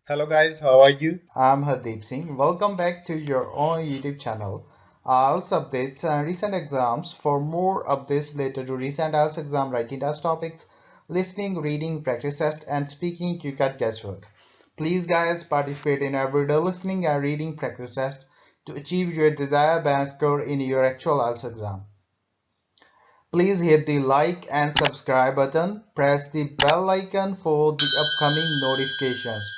Hello guys, how are you? I'm Hardeep Singh. Welcome back to your own YouTube channel. IELTS updates and recent exams. For more updates related to recent IELTS exam writing test topics, listening, reading, practice test, and speaking, you got guesswork. Please, guys, participate in everyday listening and reading practice test to achieve your desired band score in your actual IELTS exam. Please hit the like and subscribe button. Press the bell icon for the upcoming notifications.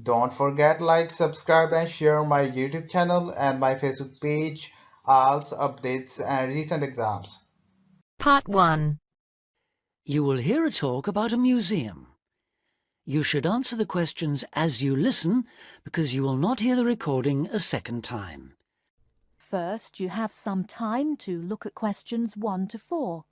Don't forget like, subscribe and share my YouTube channel and my Facebook page, IELTS updates and recent exams. Part 1. You will hear a talk about a museum. You should answer the questions as you listen because you will not hear the recording a second time. First, you have some time to look at questions 1 to 4.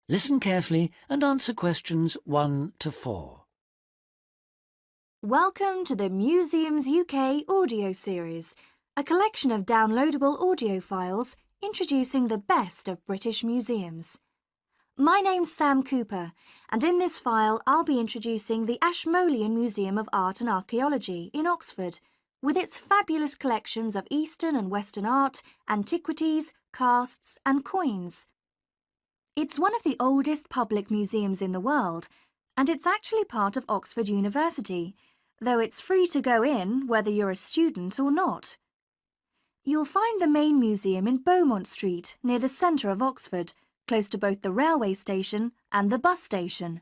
Listen carefully and answer questions 1 to 4. Welcome to the Museums UK audio series, a collection of downloadable audio files introducing the best of British museums. My name's Sam Cooper, and in this file I'll be introducing the Ashmolean Museum of Art and Archaeology in Oxford, with its fabulous collections of Eastern and Western art, antiquities, casts and coins. It's one of the oldest public museums in the world, and it's actually part of Oxford University, though it's free to go in whether you're a student or not. You'll find the main museum in Beaumont Street, near the centre of Oxford, close to both the railway station and the bus station.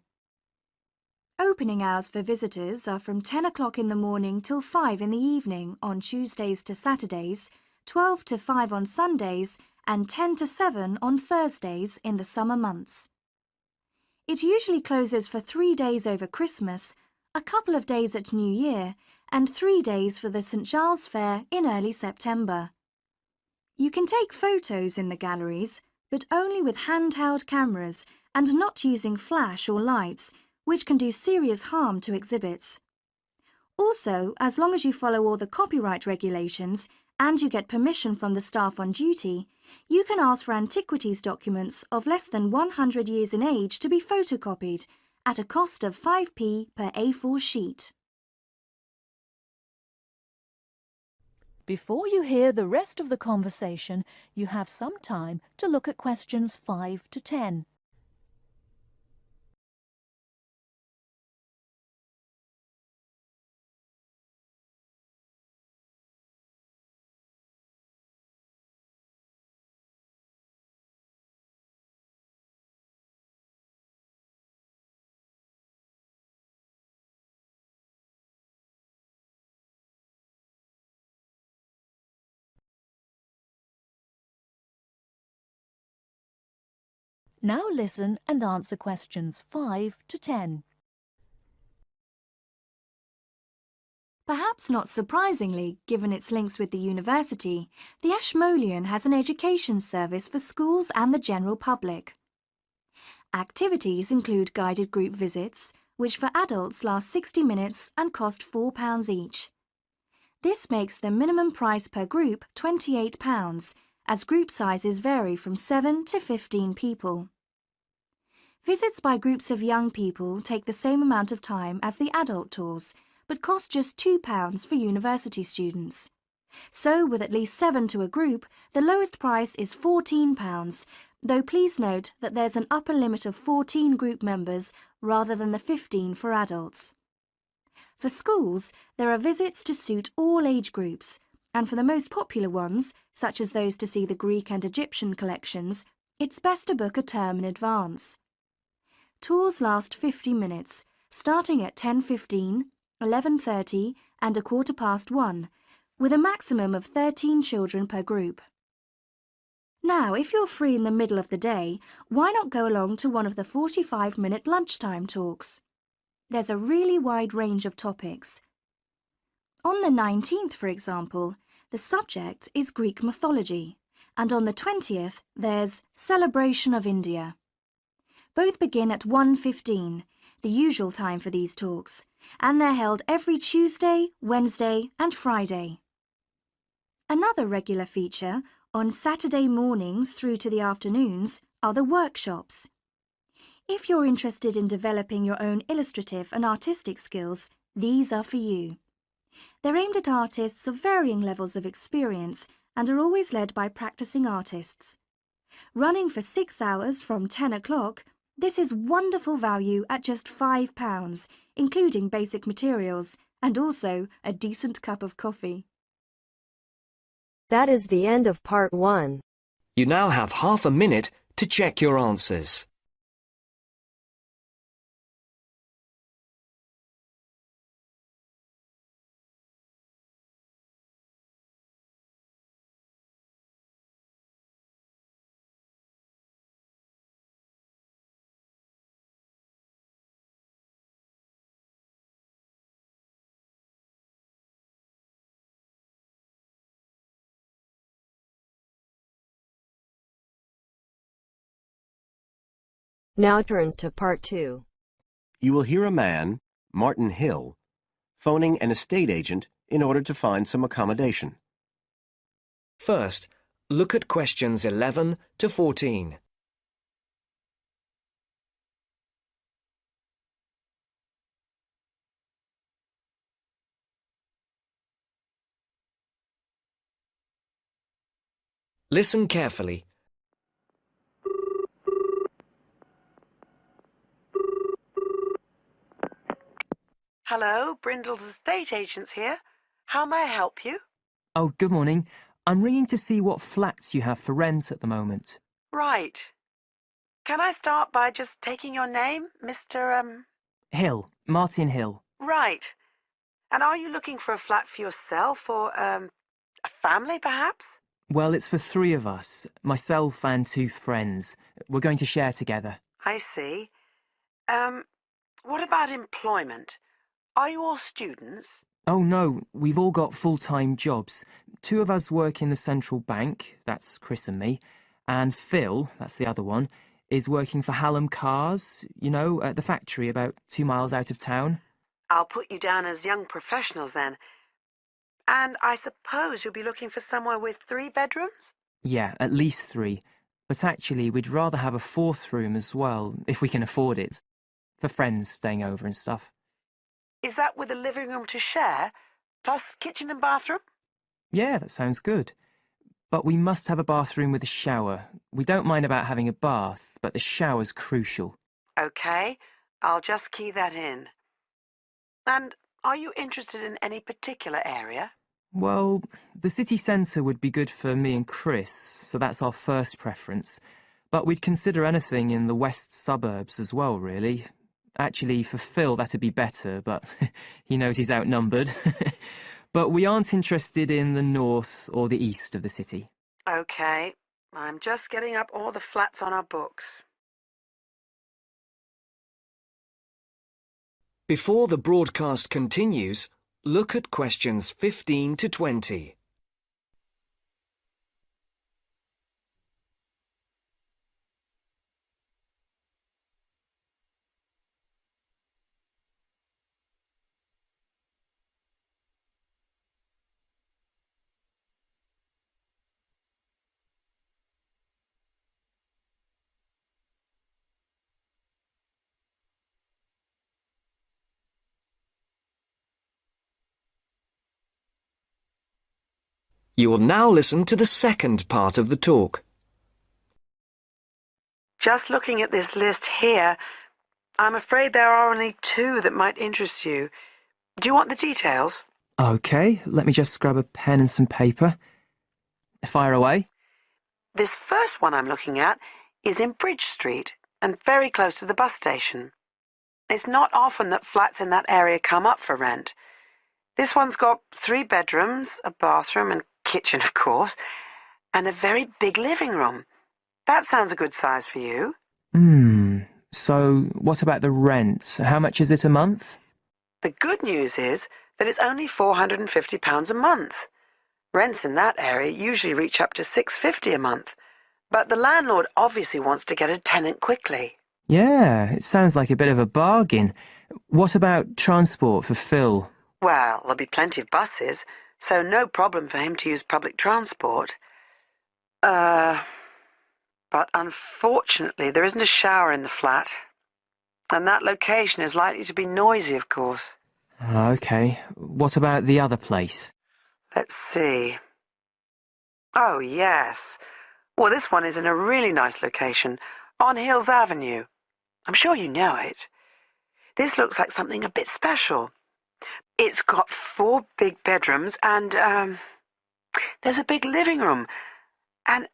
Opening hours for visitors are from 10 o'clock in the morning till 5 in the evening on Tuesdays to Saturdays, 12 to 5 on Sundays, and 10 to 7 on Thursdays in the summer months. It usually closes for 3 days over Christmas, a couple of days at New Year, and 3 days for the St Giles Fair in early September. You can take photos in the galleries, but only with handheld cameras and not using flash or lights, which can do serious harm to exhibits. Also, as long as you follow all the copyright regulations and you get permission from the staff on duty, you can ask for antiquities documents of less than 100 years in age to be photocopied at a cost of 5p per A4 sheet. Before you hear the rest of the conversation, you have some time to look at questions 5 to 10. Now listen and answer questions 5 to 10. Perhaps not surprisingly, given its links with the university, the Ashmolean has an education service for schools and the general public. Activities include guided group visits, which for adults last 60 minutes and cost £4 each. This makes the minimum price per group £28, as group sizes vary from 7 to 15 people. Visits by groups of young people take the same amount of time as the adult tours, but cost just £2 for university students. So, with at least 7 to a group, the lowest price is £14, though please note that there's an upper limit of 14 group members rather than the 15 for adults. For schools, there are visits to suit all age groups, and for the most popular ones, such as those to see the Greek and Egyptian collections, it's best to book a term in advance. Tours last 50 minutes, starting at 10:15, 11:30 and 1:15, with a maximum of 13 children per group. Now, if you're free in the middle of the day, why not go along to one of the 45-minute lunchtime talks? There's a really wide range of topics. On the 19th, for example, the subject is Greek mythology, and on the 20th there's Celebration of India. Both begin at 1:15, the usual time for these talks, and they're held every Tuesday, Wednesday and Friday. Another regular feature on Saturday mornings through to the afternoons are the workshops. If you're interested in developing your own illustrative and artistic skills, these are for you. They're aimed at artists of varying levels of experience and are always led by practicing artists. Running for 6 hours from 10 o'clock, this is wonderful value at just £5, including basic materials, and also a decent cup of coffee. That is the end of part 1. You now have half a minute to check your answers. Now turns to part 2. You will hear a man, Martin Hill, phoning an estate agent in order to find some accommodation. First, look at questions 11 to 14. Listen carefully. Hello, Brindle's estate agents here. How may I help you? Oh, good morning. I'm ringing to see what flats you have for rent at the moment. Right. Can I start by just taking your name, Mr. Hill. Martin Hill. Right. And are you looking for a flat for yourself or, a family, perhaps? Well, it's for 3 of us. Myself and 2 friends. We're going to share together. I see. What about employment? Are you all students? Oh, no. We've all got full-time jobs. 2 of us work in the central bank. That's Chris and me. And Phil, that's the other one, is working for Hallam Cars, you know, at the factory about 2 miles out of town. I'll put you down as young professionals then. And I suppose you'll be looking for somewhere with 3 bedrooms? Yeah, at least 3. But actually, we'd rather have a 4th room as well, if we can afford it. For friends staying over and stuff. Is that with a living room to share, plus kitchen and bathroom? Yeah, that sounds good. But we must have a bathroom with a shower. We don't mind about having a bath, but the shower's crucial. OK, I'll just key that in. And are you interested in any particular area? Well, the city centre would be good for me and Chris, so that's our first preference. But we'd consider anything in the west suburbs as well, really. Actually, for Phil, that'd be better, but he knows he's outnumbered. But we aren't interested in the north or the east of the city. OK, I'm just getting up all the flats on our books. Before the broadcast continues, look at questions 15 to 20. You will now listen to the second part of the talk. Just looking at this list here, I'm afraid there are only 2 that might interest you. Do you want the details? OK, let me just grab a pen and some paper. Fire away. This first one I'm looking at is in Bridge Street and very close to the bus station. It's not often that flats in that area come up for rent. This one's got 3 bedrooms, a bathroom and kitchen, of course, and a very big living room. That sounds a good size for you. So what about the rent? How much is it a month? The good news is that it's only £450 a month. Rents in that area usually reach up to £650 a month, but the landlord obviously wants to get a tenant quickly. Yeah, it sounds like a bit of a bargain. What about transport for Phil? Well, there'll be plenty of buses, so no problem for him to use public transport. But unfortunately there isn't a shower in the flat. And that location is likely to be noisy, of course. OK. What about the other place? Let's see. Oh, yes. Well, this one is in a really nice location, on Hills Avenue. I'm sure you know it. This looks like something a bit special. It's got 4 big bedrooms and, there's a big living room. And,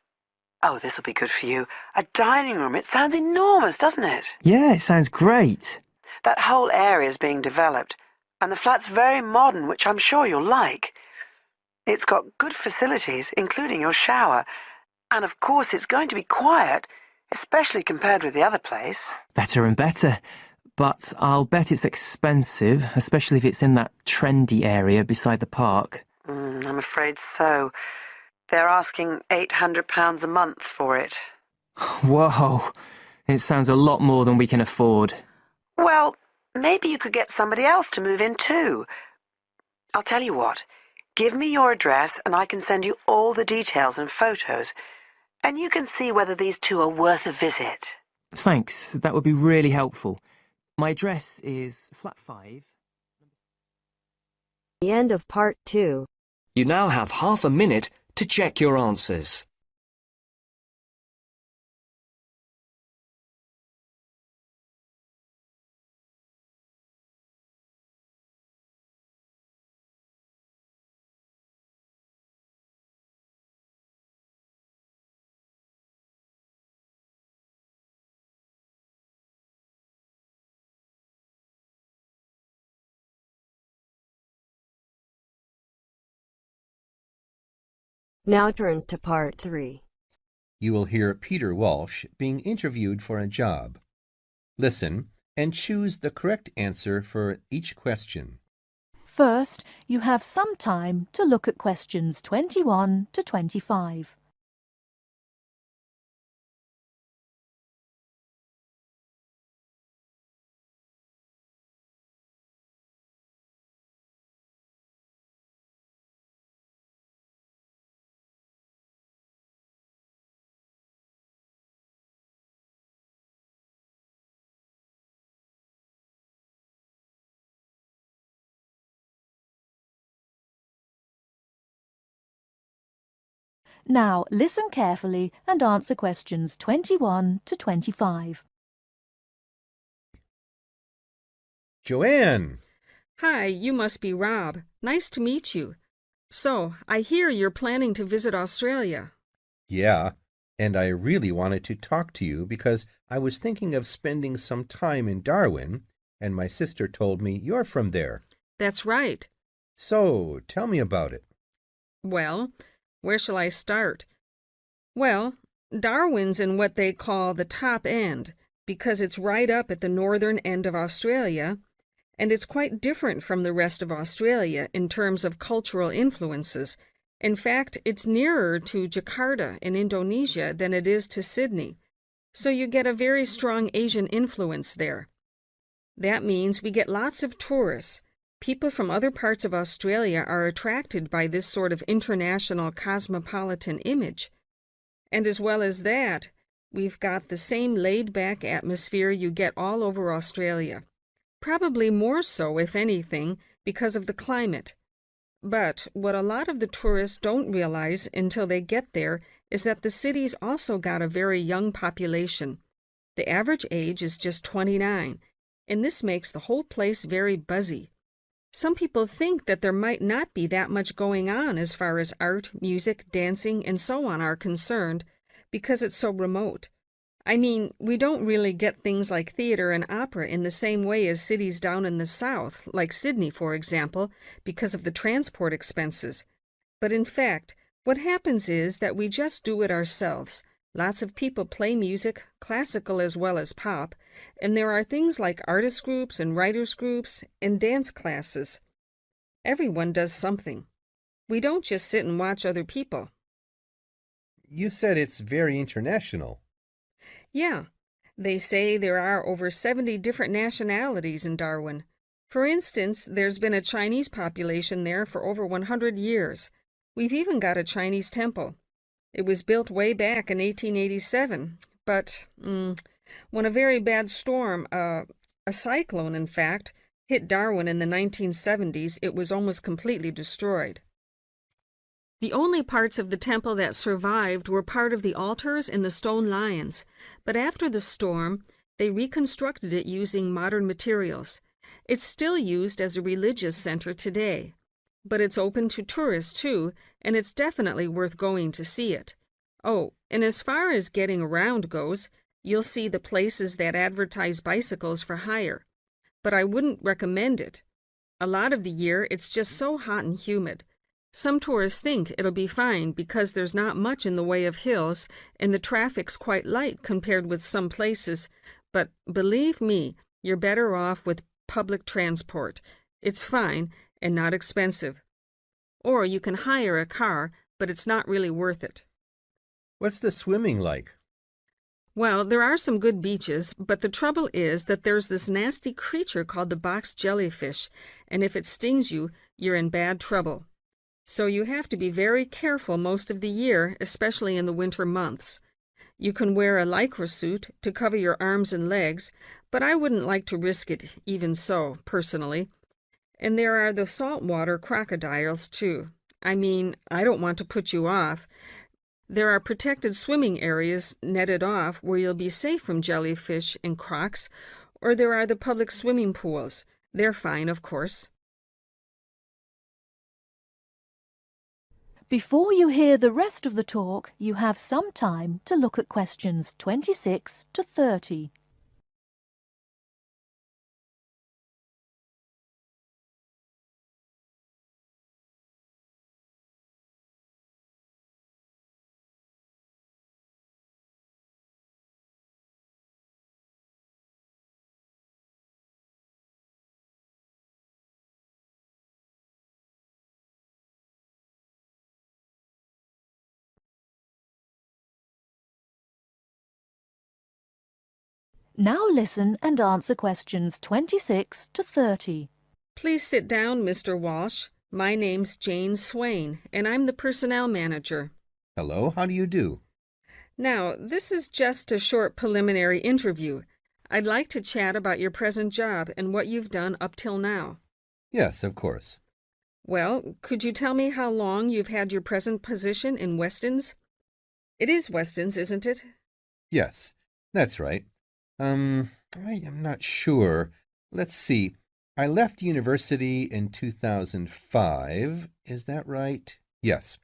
oh, this'll be good for you, a dining room. It sounds enormous, doesn't it? Yeah, it sounds great. That whole area is being developed, and the flat's very modern, which I'm sure you'll like. It's got good facilities, including your shower, and of course it's going to be quiet, especially compared with the other place. Better and better. But I'll bet it's expensive, especially if it's in that trendy area beside the park. I'm afraid so. They're asking £800 a month for it. Whoa, it sounds a lot more than we can afford. Well, maybe you could get somebody else to move in too. I'll tell you what, give me your address and I can send you all the details and photos, and you can see whether these two are worth a visit. Thanks, that would be really helpful. My address is flat 5. The end of part 2. You now have half a minute to check your answers. Now turns to part 3. You will hear Peter Walsh being interviewed for a job. Listen and choose the correct answer for each question. First, you have some time to look at questions 21 to 25. Now listen carefully and answer questions 21 to 25. Joanne! Hi, you must be Rob. Nice to meet you. So, I hear you're planning to visit Australia. Yeah, and I really wanted to talk to you because I was thinking of spending some time in Darwin, and my sister told me you're from there. That's right. So, tell me about it. Well, where shall I start? Well, Darwin's in what they call the top end, because it's right up at the northern end of Australia, and it's quite different from the rest of Australia in terms of cultural influences. In fact, it's nearer to Jakarta in Indonesia than it is to Sydney, so you get a very strong Asian influence there. That means we get lots of tourists. People from other parts of Australia are attracted by this sort of international cosmopolitan image. And as well as that, we've got the same laid-back atmosphere you get all over Australia. Probably more so, if anything, because of the climate. But what a lot of the tourists don't realize until they get there is that the city's also got a very young population. The average age is just 29, and this makes the whole place very buzzy. Some people think that there might not be that much going on as far as art, music, dancing, and so on are concerned, because it's so remote. I mean, we don't really get things like theater and opera in the same way as cities down in the south, like Sydney, for example, because of the transport expenses. But in fact, what happens is that we just do it ourselves. Lots of people play music, classical as well as pop, and there are things like artist groups and writers groups and dance classes. Everyone does something. We don't just sit and watch other people. You said it's very international. Yeah, they say there are over 70 different nationalities in Darwin. For instance, there's been a Chinese population there for over 100 years. We've even got a Chinese temple. It was built way back in 1887, but when a very bad storm, a cyclone in fact, hit Darwin in the 1970s, it was almost completely destroyed. The only parts of the temple that survived were part of the altars and the stone lions, but after the storm, they reconstructed it using modern materials. It's still used as a religious center today, but it's open to tourists too, and it's definitely worth going to see it. Oh, and as far as getting around goes, you'll see the places that advertise bicycles for hire, but I wouldn't recommend it. A lot of the year, it's just so hot and humid. Some tourists think it'll be fine because there's not much in the way of hills and the traffic's quite light compared with some places, but believe me, you're better off with public transport. It's fine and not expensive. Or you can hire a car, but it's not really worth it. What's the swimming like? Well, there are some good beaches, but the trouble is that there's this nasty creature called the box jellyfish, and if it stings you, you're in bad trouble. So you have to be very careful most of the year, especially in the winter months. You can wear a lycra suit to cover your arms and legs, but I wouldn't like to risk it even so, personally. And there are the saltwater crocodiles, too. I mean, I don't want to put you off. There are protected swimming areas netted off where you'll be safe from jellyfish and crocs, or there are the public swimming pools. They're fine, of course. Before you hear the rest of the talk, you have some time to look at questions 26 to 30. Now listen and answer questions 26 to 30. Please sit down, Mr. Walsh. My name's Jane Swain, and I'm the personnel manager. Hello, how do you do? Now, this is just a short preliminary interview. I'd like to chat about your present job and what you've done up till now. Yes, of course. Well, could you tell me how long you've had your present position in Weston's? It is Weston's, isn't it? Yes, that's right. I am not sure. Let's see. I left university in 2005. Is that right? Yes,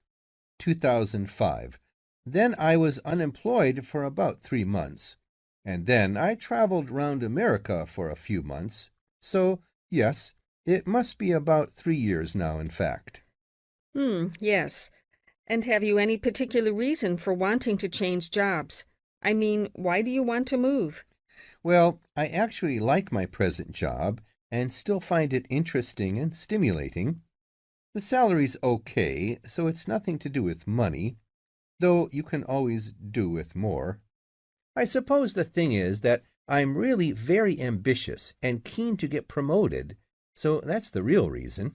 2005. Then I was unemployed for about 3 months. And then I traveled round America for a few months. So, yes, it must be about 3 years now, in fact. Yes. And have you any particular reason for wanting to change jobs? I mean, why do you want to move? Well, I actually like my present job and still find it interesting and stimulating. The salary's okay, so it's nothing to do with money, though you can always do with more. I suppose the thing is that I'm really very ambitious and keen to get promoted, so that's the real reason.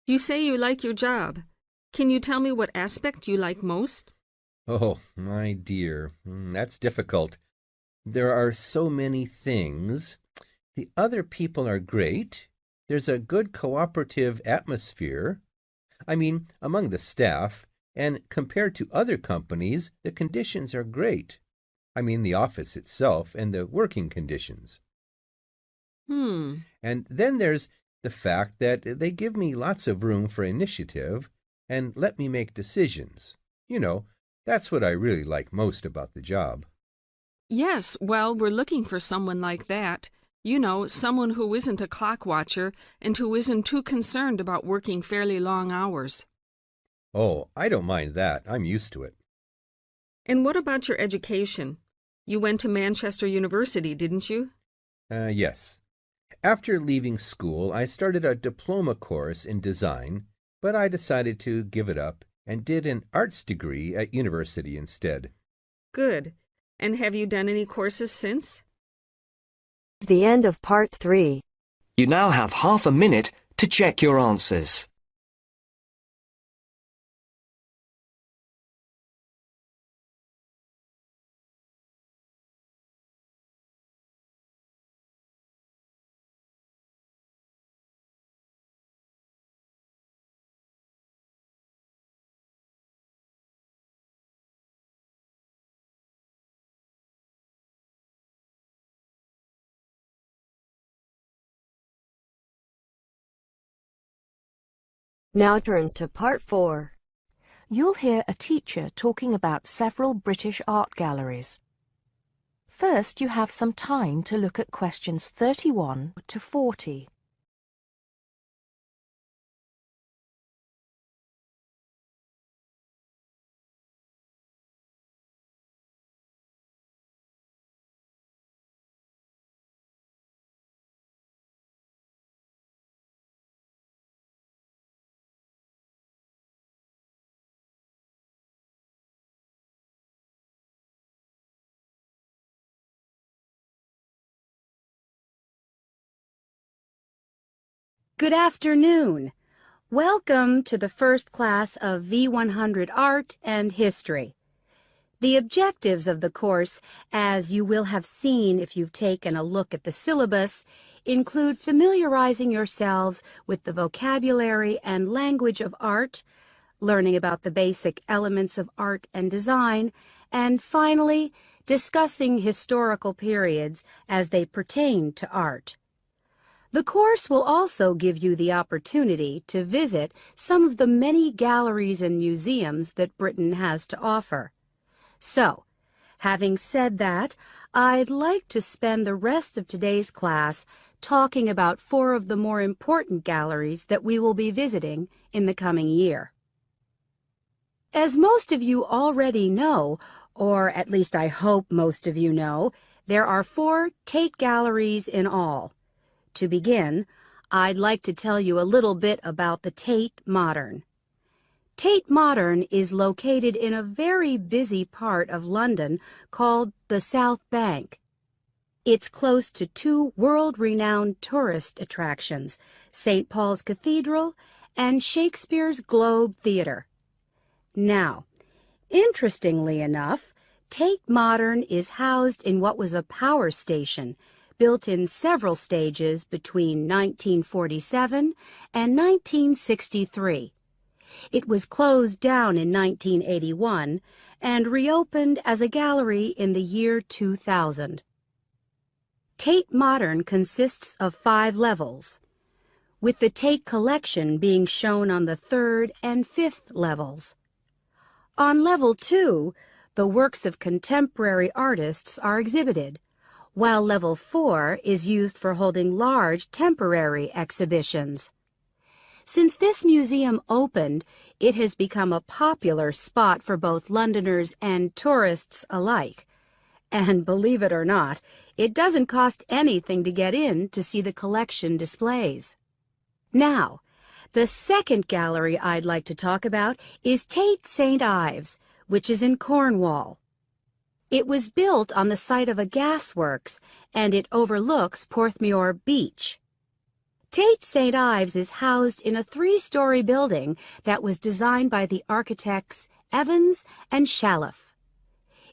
You say you like your job. Can you tell me what aspect you like most? Oh, my dear, that's difficult. There are so many things. The other people are great. There's a good cooperative atmosphere. I mean, among the staff, and compared to other companies, the conditions are great. I mean, the office itself and the working conditions. And then there's the fact that they give me lots of room for initiative and let me make decisions. You know, that's what I really like most about the job. Yes, well, we're looking for someone like that. You know, someone who isn't a clock watcher and who isn't too concerned about working fairly long hours. Oh, I don't mind that. I'm used to it. And what about your education? You went to Manchester University, didn't you? Yes. After leaving school, I started a diploma course in design, but I decided to give it up and did an arts degree at university instead. Good. And have you done any courses since? The end of part 3. You now have half a minute to check your answers. Now turns to part 4. You'll hear a teacher talking about several British art galleries. First, you have some time to look at questions 31 to 40. Good afternoon. Welcome to the first class of V100 Art and History. The objectives of the course, as you will have seen if you've taken a look at the syllabus, include familiarizing yourselves with the vocabulary and language of art, learning about the basic elements of art and design, and finally, discussing historical periods as they pertain to art. The course will also give you the opportunity to visit some of the many galleries and museums that Britain has to offer. So, having said that, I'd like to spend the rest of today's class talking about 4 of the more important galleries that we will be visiting in the coming year. As most of you already know, or at least I hope most of you know, there are 4 Tate galleries in all. To begin, I'd like to tell you a little bit about the Tate Modern. Tate Modern is located in a very busy part of London called the South Bank. It's close to 2 world-renowned tourist attractions, St. Paul's Cathedral and Shakespeare's Globe Theatre. Now, interestingly enough, Tate Modern is housed in what was a power station, built in several stages between 1947 and 1963. It was closed down in 1981 and reopened as a gallery in the year 2000. Tate Modern consists of 5 levels, with the Tate collection being shown on the 3rd and 5th levels. On level 2, the works of contemporary artists are exhibited, while level 4 is used for holding large temporary exhibitions. Since this museum opened, it has become a popular spot for both Londoners and tourists alike. And believe it or not, it doesn't cost anything to get in to see the collection displays. Now, the second gallery I'd like to talk about is Tate St. Ives, which is in Cornwall. It was built on the site of a gasworks, and it overlooks Porthmeor Beach. Tate St. Ives is housed in a 3-story building that was designed by the architects Evans and Shalliff.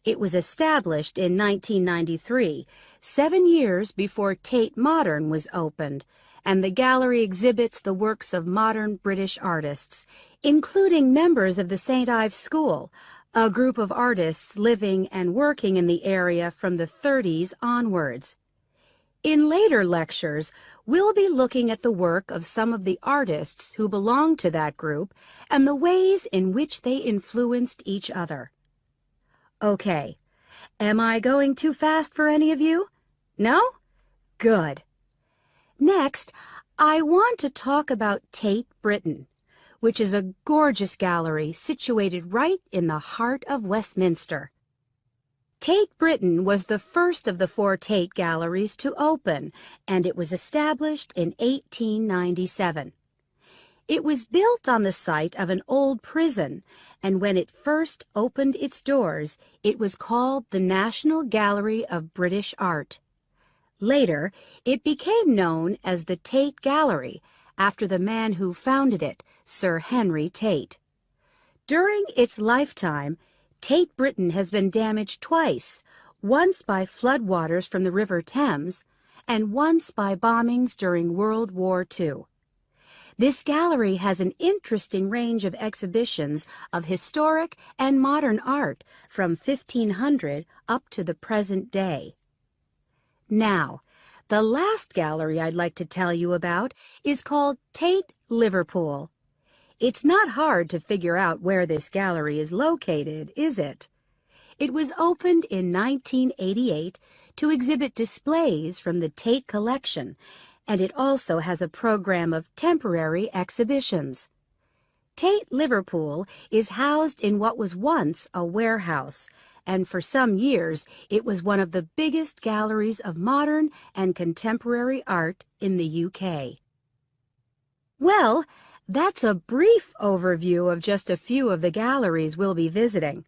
It was established in 1993, 7 years before Tate Modern was opened, and the gallery exhibits the works of modern British artists, including members of the St. Ives School, a group of artists living and working in the area from the 30s onwards. In later lectures, we'll be looking at the work of some of the artists who belong to that group and the ways in which they influenced each other. Okay, am I going too fast for any of you? No? Good. Next, I want to talk about Tate Britain, which is a gorgeous gallery situated right in the heart of Westminster. Tate Britain was the first of the 4 Tate galleries to open, and it was established in 1897. It was built on the site of an old prison, and when it first opened its doors, it was called the National Gallery of British Art. Later, it became known as the Tate Gallery, after the man who founded it, Sir Henry Tate. During its lifetime, Tate Britain has been damaged twice, once by floodwaters from the River Thames, and once by bombings during World War II. This gallery has an interesting range of exhibitions of historic and modern art from 1500 up to the present day. Now, the last gallery I'd like to tell you about is called Tate Liverpool. It's not hard to figure out where this gallery is located, is it? It was opened in 1988 to exhibit displays from the Tate collection, and it also has a program of temporary exhibitions. Tate Liverpool is housed in what was once a warehouse, and for some years it was one of the biggest galleries of modern and contemporary art in the UK. Well, that's a brief overview of just a few of the galleries we'll be visiting.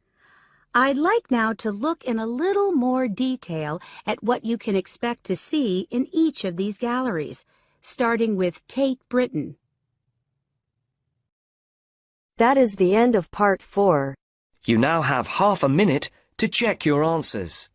I'd like now to look in a little more detail at what you can expect to see in each of these galleries, starting with Tate Britain. That is the end of part 4. You now have half a minute to check your answers.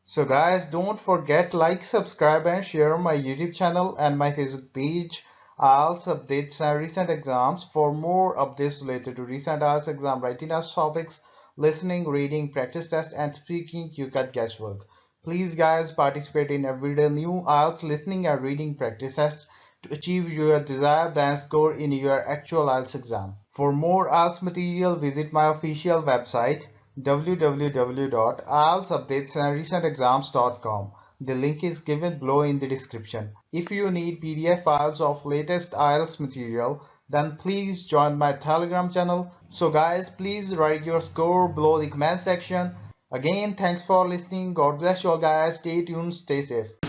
So guys, don't forget like, subscribe and share my YouTube channel and my Facebook page, IELTS updates and recent exams. For more updates related to recent IELTS exam writing test topics, listening, reading, practice test and speaking, you got guesswork. Please guys, participate in everyday new IELTS listening and reading practice tests to achieve your desired band score in your actual IELTS exam. For more IELTS material, visit my official website www.ieltsupdatesandrecentexams.com. The link is given below in the description. If you need PDF files of latest IELTS material, then please join my Telegram channel. So guys, please write your score below the comment section. Again, thanks for listening. God bless you all guys. Stay tuned, stay safe.